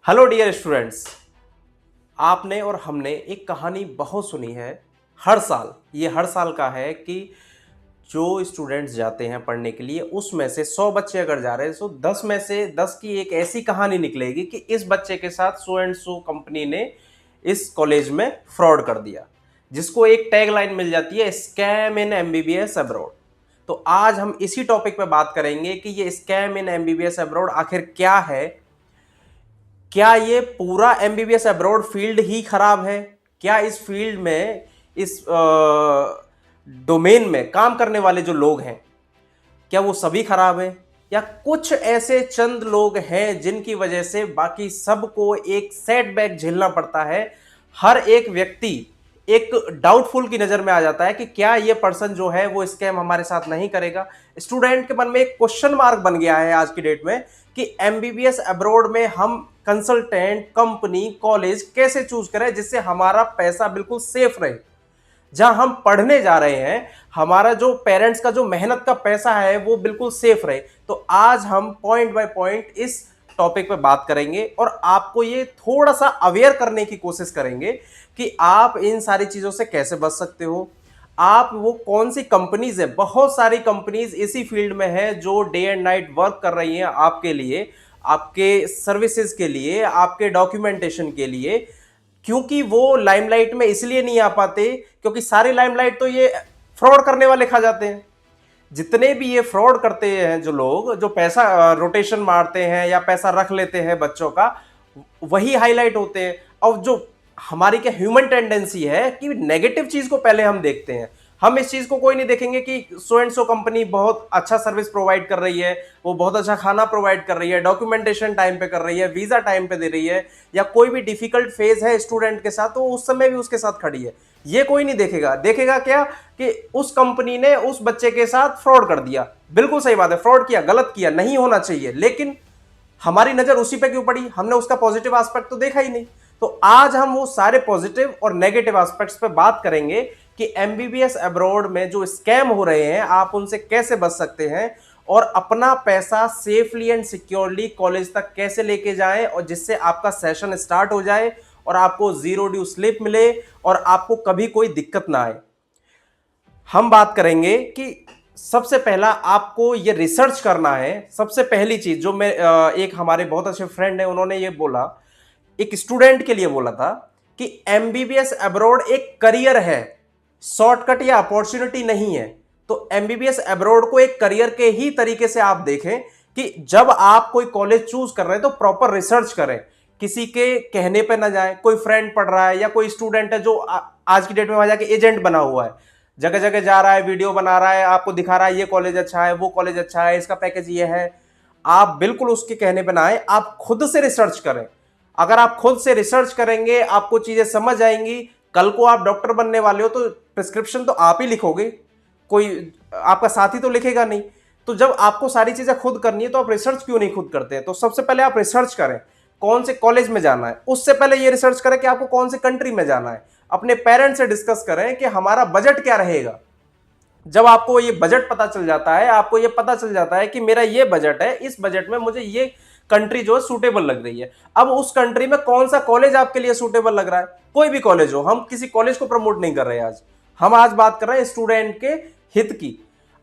Hello dear students. आपने और हमने एक कहानी बहुत सुनी है। हर साल का है कि जो स्टूडेंट्स जाते हैं पढ़ने के लिए उसमें से 100 बच्चे अगर जा रहे हैं तो 10 में से 10 की एक ऐसी कहानी निकलेगी कि इस बच्चे के साथ सो एंड सो कंपनी ने इस कॉलेज में फ्रॉड कर दिया, जिसको एक टैगलाइन मिल जाती है, स्कैम इन एमबीबीएस अब्रॉड। तो आज हम इसी टॉपिक पे बात करेंगे कि ये स्कैम इन एमबीबीएस अब्रॉड आखिर क्या है। क्या ये पूरा एमबीबीएस अब्रॉड फील्ड ही खराब है? क्या इस फील्ड में, इस डोमेन में काम करने वाले जो लोग हैं, क्या वो सभी खराब हैं, या कुछ ऐसे चंद लोग हैं जिनकी वजह से बाकी सबको एक सेटबैक झेलना पड़ता है? हर एक व्यक्ति एक डाउटफुल की नजर में आ जाता है कि क्या ये पर्सन जो है वो स्कैम हमारे साथ नहीं करेगा। स्टूडेंट के मन में एक क्वेश्चन मार्क बन गया है आज की डेट में कि एमबीबीएस अब्रॉड में हम कंसल्टेंट, कंपनी, कॉलेज कैसे चूज करें जिससे हमारा पैसा बिल्कुल सेफ रहे। जहां हम पढ़ने जा रहे हैं, हमारा जो पेरेंट्स का जो मेहनत का पैसा है वो बिल्कुल सेफ रहे। तो आज हम पॉइंट बाय पॉइंट इस टॉपिक पे बात करेंगे और आपको ये थोड़ा सा अवेयर करने की कोशिश करेंगे कि आप इन सारी चीजों से कैसे बच सकते हो। आप वो कौन सी कंपनीज है, बहुत सारी कंपनीज इसी फील्ड में है जो डे एंड नाइट वर्क कर रही हैं आपके लिए, आपके सर्विसेज के लिए, आपके डॉक्यूमेंटेशन के लिए। क्योंकि वो लाइमलाइट में इसलिए नहीं आ पाते क्योंकि सारी लाइमलाइट तो ये फ्रॉड करने वाले खा जाते हैं। जितने भी ये फ्रॉड करते हैं, जो लोग जो पैसा रोटेशन मारते हैं या पैसा रख लेते हैं बच्चों का, वही हाईलाइट होते हैं। और जो हमारी क्या ह्यूमन टेंडेंसी है कि नेगेटिव चीज को पहले हम देखते हैं। हम इस चीज को कोई नहीं देखेंगे कि सो एंड सो कंपनी बहुत अच्छा सर्विस प्रोवाइड कर रही है, वो बहुत अच्छा खाना प्रोवाइड कर रही है, डॉक्यूमेंटेशन टाइम पे कर रही है, वीजा टाइम पे दे रही है, या कोई भी डिफिकल्ट फेज है स्टूडेंट के साथ तो उस समय भी उसके साथ खड़ी है। ये कोई नहीं देखेगा। देखेगा क्या कि उस कंपनी ने उस बच्चे के साथ फ्रॉड कर दिया। बिल्कुल सही बात है, फ्रॉड किया, गलत किया, नहीं होना चाहिए, लेकिन हमारी नजर उसी पे क्यों पड़ी? हमने उसका पॉजिटिव एस्पेक्ट तो देखा ही नहीं। तो आज हम वो सारे पॉजिटिव और नेगेटिव एस्पेक्ट्स पे बात करेंगे कि एमबीबीएस अब्रॉड में जो स्कैम हो रहे हैं आप उनसे कैसे बच सकते हैं और अपना पैसा सेफली एंड सिक्योरली कॉलेज तक कैसे लेके जाएं, और जिससे आपका सेशन स्टार्ट हो जाए और आपको जीरो ड्यू स्लिप मिले और आपको कभी कोई दिक्कत ना आए। हम बात करेंगे कि सबसे पहला आपको ये रिसर्च करना है। सबसे पहली चीज जो मैं एक हमारे बहुत अच्छे फ्रेंड है, उन्होंने ये बोला, एक स्टूडेंट के लिए बोला था कि एमबीबीएस अब्रॉड एक करियर है, शॉर्टकट या अपॉर्चुनिटी नहीं है। तो एमबीबीएस अब्रॉड को एक करियर के ही तरीके से आप देखें कि जब आप कोई कॉलेज चूज कर रहे हैं तो प्रॉपर रिसर्च करें, किसी के कहने पे ना जाए। कोई फ्रेंड पढ़ रहा है या कोई स्टूडेंट है जो आज की डेट में वहां जाके एजेंट बना हुआ है, जगह जगह जा रहा है, वीडियो बना रहा है, आपको दिखा रहा है ये कॉलेज अच्छा है, वो कॉलेज अच्छा है, इसका पैकेज ये है। आप बिल्कुल उसके कहने पे ना आए, आप खुद से रिसर्च करें। अगर आप खुद से रिसर्च करेंगे आपको चीजें समझ आएंगी। कल को आप डॉक्टर बनने वाले हो तो प्रिस्क्रिप्शन तो आप ही लिखोगे, कोई आपका साथी तो लिखेगा नहीं। तो जब आपको सारी चीजें खुद करनी है तो आप रिसर्च क्यों नहीं खुद करते हैं? तो सबसे पहले आप रिसर्च करें कौन से कॉलेज में जाना है। उससे पहले ये रिसर्च करें कि आपको कौन से कंट्री में जाना है। अपने पेरेंट्स से डिस्कस करें कि हमारा बजट क्या रहेगा। जब आपको ये बजट पता चल जाता है, आपको ये पता चल जाता है कि मेरा ये बजट है, इस बजट में मुझे ये कंट्री जो है सूटेबल लग रही है, अब उस कंट्री में कौन सा कॉलेज आपके लिए सूटेबल लग रहा है। कोई भी कॉलेज हो, हम किसी कॉलेज को प्रमोट नहीं कर रहे हैं आज, हम आज बात कर रहे हैं स्टूडेंट के हित की।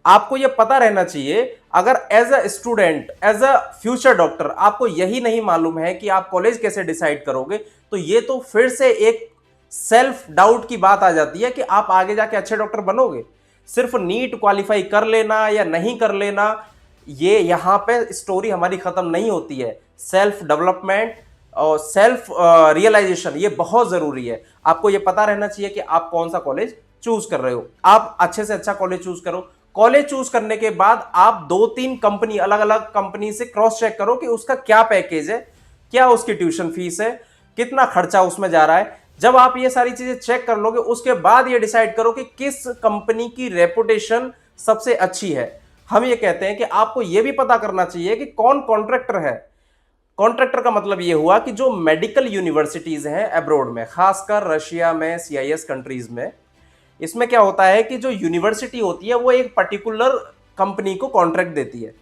आपको यह पता रहना चाहिए, अगर as a student, as a future doctor आपको यही नहीं मालूम है कि आप कॉलेज कैसे डिसाइड करोगे, तो ये तो फिर से एक सेल्फ डाउट की बात आ जाती है कि आप आगे जाके अच्छे डॉक्टर बनोगे। सिर्फ नीट क्वालिफाई कर लेना या नहीं कर लेना, ये यहां पे स्टोरी हमारी खत्म नहीं होती है। सेल्फ डेवलपमेंट और सेल्फ रियलाइजेशन ये बहुत जरूरी है। आपको ये पता रहना चाहिए कि आप कौन सा कॉलेज चूज कर रहे हो। आप अच्छे से अच्छा कॉलेज चूज करो। कॉलेज चूज करने के बाद आप 2-3 कंपनी, अलग अलग कंपनी से क्रॉस चेक करो कि उसका क्या पैकेज है, क्या उसकी ट्यूशन फीस है, कितना खर्चा उसमें जा रहा है। जब आप ये सारी चीजें चेक कर लोगे उसके बाद ये डिसाइड करो कि किस कंपनी की रेपुटेशन सबसे अच्छी है। हम ये कहते हैं कि आपको ये भी पता करना चाहिए कि कौन कॉन्ट्रैक्टर है। कॉन्ट्रैक्टर का मतलब ये हुआ कि जो मेडिकल यूनिवर्सिटीज हैं अब्रॉड में, खासकर रशिया में, सीआईएस कंट्रीज में, इसमें क्या होता है कि जो यूनिवर्सिटी होती है वो एक पर्टिकुलर कंपनी को कॉन्ट्रैक्ट देती है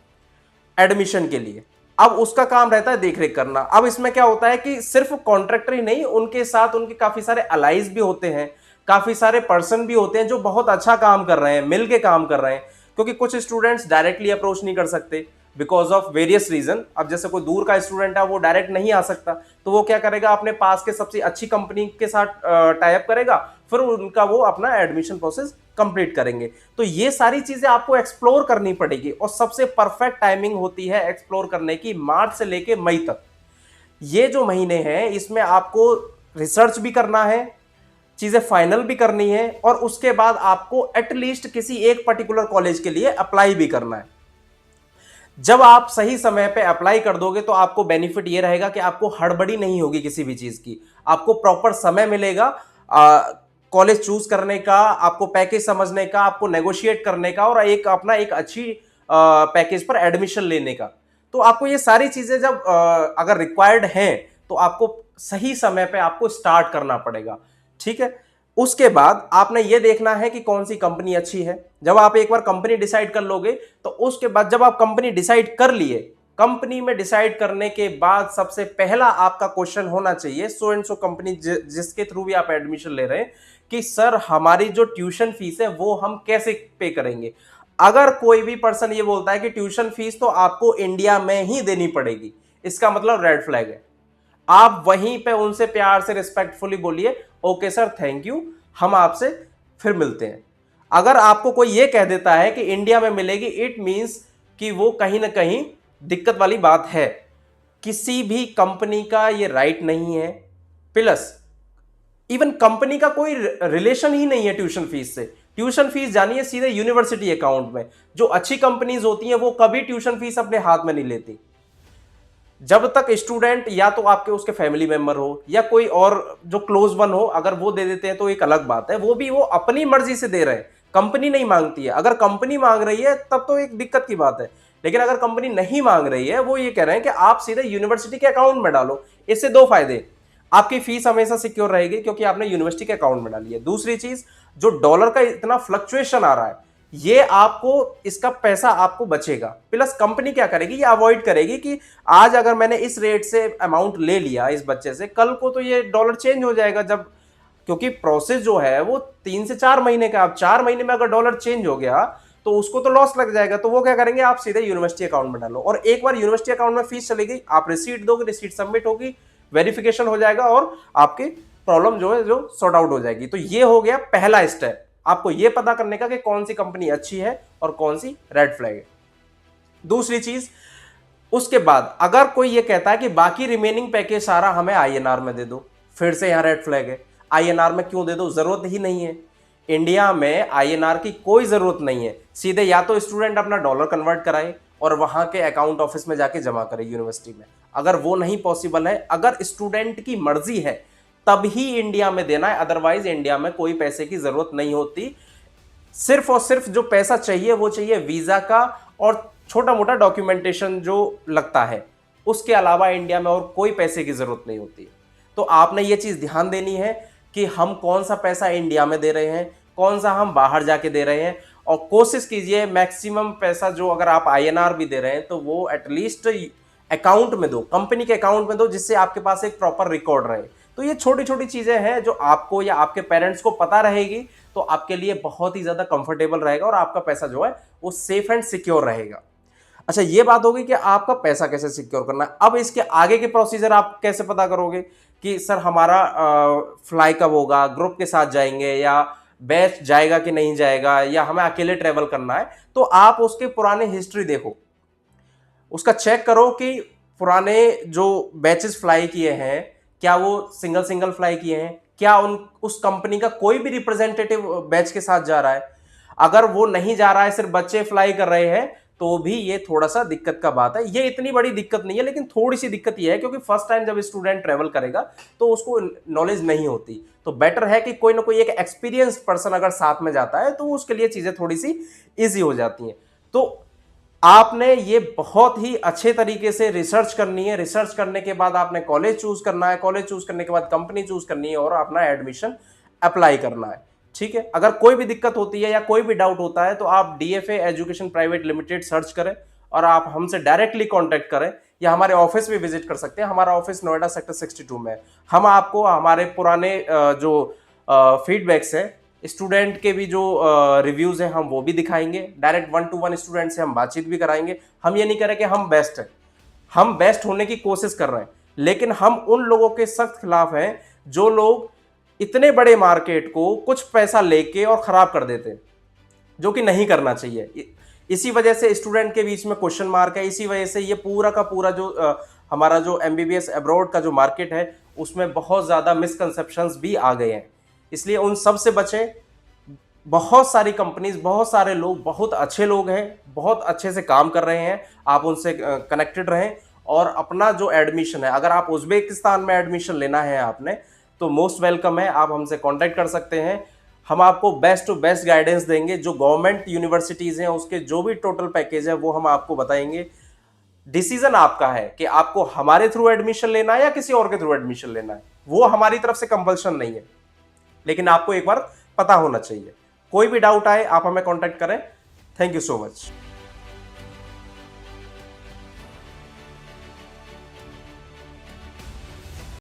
एडमिशन के लिए। अब उसका काम रहता है देखरेख करना। अब इसमें क्या होता है कि सिर्फ कॉन्ट्रैक्टर ही नहीं, उनके साथ उनके काफी सारे अलाइज भी होते हैं, काफी सारे पर्सन भी होते हैं जो बहुत अच्छा काम कर रहे हैं, मिलके काम कर रहे हैं। क्योंकि कुछ स्टूडेंट्स डायरेक्टली अप्रोच नहीं कर सकते बिकॉज ऑफ वेरियस रीजन। अब जैसे कोई दूर का स्टूडेंट है, वो डायरेक्ट नहीं आ सकता, तो वो क्या करेगा, अपने पास के सबसे अच्छी कंपनी के साथ टाई अप करेगा, फिर उनका वो अपना एडमिशन प्रोसेस कंप्लीट करेंगे। तो ये सारी चीजें आपको एक्सप्लोर करनी पड़ेगी, और सबसे परफेक्ट टाइमिंग होती है एक्सप्लोर करने की मार्च से लेके मई तक। ये जो महीने हैं इसमें आपको रिसर्च भी करना है, चीजें फाइनल भी करनी है, और उसके बाद आपको एटलीस्ट किसी एक पर्टिकुलर कॉलेज के लिए अप्लाई भी करना है। जब आप सही समय पे अप्लाई कर दोगे तो आपको बेनिफिट ये रहेगा कि आपको हड़बड़ी नहीं होगी किसी भी चीज की, आपको प्रॉपर समय मिलेगा कॉलेज चूज करने का, आपको पैकेज समझने का, आपको नेगोशिएट करने का, और एक अपना एक अच्छी पैकेज पर एडमिशन लेने का। तो आपको ये सारी चीजें जब अगर रिक्वायर्ड हैं तो आपको सही समय पे आपको स्टार्ट करना पड़ेगा, ठीक है। उसके बाद आपने ये देखना है कि कौन सी कंपनी अच्छी है। जब आप एक बार कंपनी डिसाइड कर लोगे तो उसके बाद जब आप कंपनी डिसाइड कर लिए, कंपनी में डिसाइड करने के बाद सबसे पहला आपका क्वेश्चन होना चाहिए सो एंड सो कंपनी जिसके थ्रू भी आप एडमिशन ले रहे हैं कि सर हमारी जो ट्यूशन फीस है वो हम कैसे पे करेंगे। अगर कोई भी पर्सन ये बोलता है कि ट्यूशन फीस तो आपको इंडिया में ही देनी पड़ेगी, इसका मतलब रेड फ्लैग है। आप वहीं पे उनसे प्यार से रिस्पेक्टफुली बोलिए, ओके सर थैंक यू, हम आपसे फिर मिलते हैं। अगर आपको कोई ये कह देता है कि इंडिया में मिलेगी, इट मींस कि वो कहीं ना कहीं दिक्कत वाली बात है। किसी भी कंपनी का ये राइट नहीं है, प्लस इवन कंपनी का कोई रिलेशन ही नहीं है ट्यूशन फीस से। ट्यूशन फीस जानिए सीधे यूनिवर्सिटी अकाउंट में। जो अच्छी कंपनीज होती हैं वो कभी ट्यूशन फीस अपने हाथ में नहीं लेती। जब तक स्टूडेंट या तो आपके उसके फैमिली मेंबर हो या कोई और जो क्लोज वन हो, अगर वो दे देते हैं तो एक अलग बात है, वो भी वो अपनी मर्जी से दे रहे हैं, कंपनी नहीं मांगती है। अगर कंपनी मांग रही है तब तो एक दिक्कत की बात है, लेकिन अगर कंपनी नहीं मांग रही है, वो ये कह रहे हैं कि आप सीधे यूनिवर्सिटी के अकाउंट में डालो। इससे दो फायदे, आपकी फीस हमेशा सिक्योर रहेगी क्योंकि आपने यूनिवर्सिटी के अकाउंट में डाली है। दूसरी चीज, जो डॉलर का इतना फ्लक्चुएशन आ रहा है, ये आपको इसका पैसा आपको बचेगा। प्लस कंपनी क्या करेगी, ये अवॉइड करेगी कि आज अगर मैंने इस रेट से अमाउंट ले लिया इस बच्चे से, कल को तो ये डॉलर चेंज हो जाएगा। जब क्योंकि प्रोसेस जो है वो 3 से 4 महीने का, अब 4 महीने में अगर डॉलर चेंज हो गया तो उसको तो लॉस लग जाएगा। तो वो क्या करेंगे, आप सीधे यूनिवर्सिटी अकाउंट में डालो, और एक बार यूनिवर्सिटी अकाउंट में फीस चली गई, आप रिसीट दोगे, रिसीट सबमिट होगी, वेरिफिकेशन हो जाएगा और आपकी प्रॉब्लम जो है जो सॉर्ट आउट हो जाएगी। तो ये हो गया पहला स्टेप, आपको ये पता करने का कि कौन सी कंपनी अच्छी है और कौन सी रेड फ्लैग है। दूसरी चीज, उसके बाद अगर कोई ये कहता है कि बाकी रिमेनिंग पैकेज सारा हमें आईएनआर में दे दो, फिर से यहां रेड फ्लैग है। आईएनआर में क्यों दे दो, जरूरत ही नहीं है। इंडिया में आईएनआर की कोई जरूरत नहीं है। सीधे या तो स्टूडेंट अपना डॉलर कन्वर्ट कराए और वहां के अकाउंट ऑफिस में जाके जमा करे यूनिवर्सिटी में। अगर वो नहीं पॉसिबल है, अगर स्टूडेंट की मर्जी है, तब ही इंडिया में देना है, अदरवाइज इंडिया में कोई पैसे की जरूरत नहीं होती। सिर्फ और सिर्फ जो पैसा चाहिए वो चाहिए वीजा का और छोटा मोटा डॉक्यूमेंटेशन जो लगता है, उसके अलावा इंडिया में और कोई पैसे की जरूरत नहीं होती। तो आपने ये चीज ध्यान देनी है कि हम कौन सा पैसा इंडिया में दे रहे हैं, कौन सा हम बाहर जाके दे रहे हैं, और कोशिश कीजिए मैक्सिमम पैसा जो अगर आप आईएनआर भी दे रहे हैं तो वो एटलीस्ट अकाउंट में दो, कंपनी के अकाउंट में दो, जिससे आपके पास एक प्रॉपर रिकॉर्ड रहे। तो ये छोटी छोटी चीजें हैं जो आपको या आपके पेरेंट्स को पता रहेगी तो आपके लिए बहुत ही ज्यादा कंफर्टेबल रहेगा और आपका पैसा जो है वो सेफ एंड सिक्योर रहेगा। अच्छा, ये बात होगी कि आपका पैसा कैसे सिक्योर करना है। अब इसके आगे के प्रोसीजर आप कैसे पता करोगे कि सर हमारा फ्लाई कब होगा, ग्रुप के साथ जाएंगे या बैच जाएगा कि नहीं जाएगा, या हमें अकेले ट्रेवल करना है। तो आप उसके पुराने हिस्ट्री देखो, उसका चेक करो कि पुराने जो बैचेस फ्लाई किए हैं क्या वो सिंगल सिंगल फ्लाई किए हैं, क्या उस कंपनी का कोई भी रिप्रेजेंटेटिव बैच के साथ जा रहा है। अगर वो नहीं जा रहा है, सिर्फ बच्चे फ्लाई कर रहे हैं, तो भी ये थोड़ा सा दिक्कत का बात है। ये इतनी बड़ी दिक्कत नहीं है, लेकिन थोड़ी सी दिक्कत ये है क्योंकि फर्स्ट टाइम जब स्टूडेंट ट्रेवल करेगा तो उसको नॉलेज नहीं होती। तो बेटर है कि कोई ना कोई एक एक्सपीरियंस पर्सन अगर साथ में जाता है तो उसके लिए चीजें थोड़ी सी ईजी हो जाती हैं। तो आपने ये बहुत ही अच्छे तरीके से रिसर्च करनी है। रिसर्च करने के बाद आपने कॉलेज चूज करना है, कॉलेज चूज करने के बाद कंपनी चूज करनी है और अपना एडमिशन अप्लाई करना है। ठीक है, अगर कोई भी दिक्कत होती है या कोई भी डाउट होता है तो आप DFA education private limited search करें और आप हमसे डायरेक्टली कांटेक्ट करें। या हमारे ऑफिस भी विजिट कर सकते हैं। हमारा ऑफिस नोएडा सेक्टर 62 में है। हम आपको हमारे पुराने जो फीडबैक्स है, स्टूडेंट के भी जो रिव्यूज हैं, हम वो भी दिखाएंगे। डायरेक्ट 1 to 1 स्टूडेंट से हम बातचीत भी कराएंगे। हम ये नहीं कह रहे कि हम बेस्ट हैं, हम बेस्ट होने की कोशिश कर रहे हैं, लेकिन हम उन लोगों के सख्त खिलाफ हैं जो लोग इतने बड़े मार्केट को कुछ पैसा लेके और खराब कर देते हैं, जो कि नहीं करना चाहिए। इसी वजह से स्टूडेंट के बीच में क्वेश्चन मार्क है। इसी वजह से ये पूरा का पूरा जो हमारा जो एमबीबीएस अब्रॉड का जो मार्केट है, उसमें बहुत ज़्यादा मिसकंसेप्शंस भी आ गए हैं। इसलिए उन सब से बचें। बहुत सारी कंपनीज, बहुत सारे लोग, बहुत अच्छे लोग हैं, बहुत अच्छे से काम कर रहे हैं। आप उनसे कनेक्टेड रहें और अपना जो एडमिशन है, अगर आप उज्बेकिस्तान में एडमिशन लेना है आपने, तो मोस्ट वेलकम है, आप हमसे कांटेक्ट कर सकते हैं। हम आपको बेस्ट टू बेस्ट गाइडेंस देंगे। जो गवर्नमेंट यूनिवर्सिटीज़ हैं उसके जो भी टोटल पैकेज है वो हम आपको बताएंगे। डिसीजन आपका है कि आपको हमारे थ्रू एडमिशन लेना है या किसी और के थ्रू एडमिशन लेना है। वो हमारी तरफ से कंपल्शन नहीं है, लेकिन आपको एक बार पता होना चाहिए। कोई भी डाउट आए आप हमें कांटेक्ट करें। Thank you so much.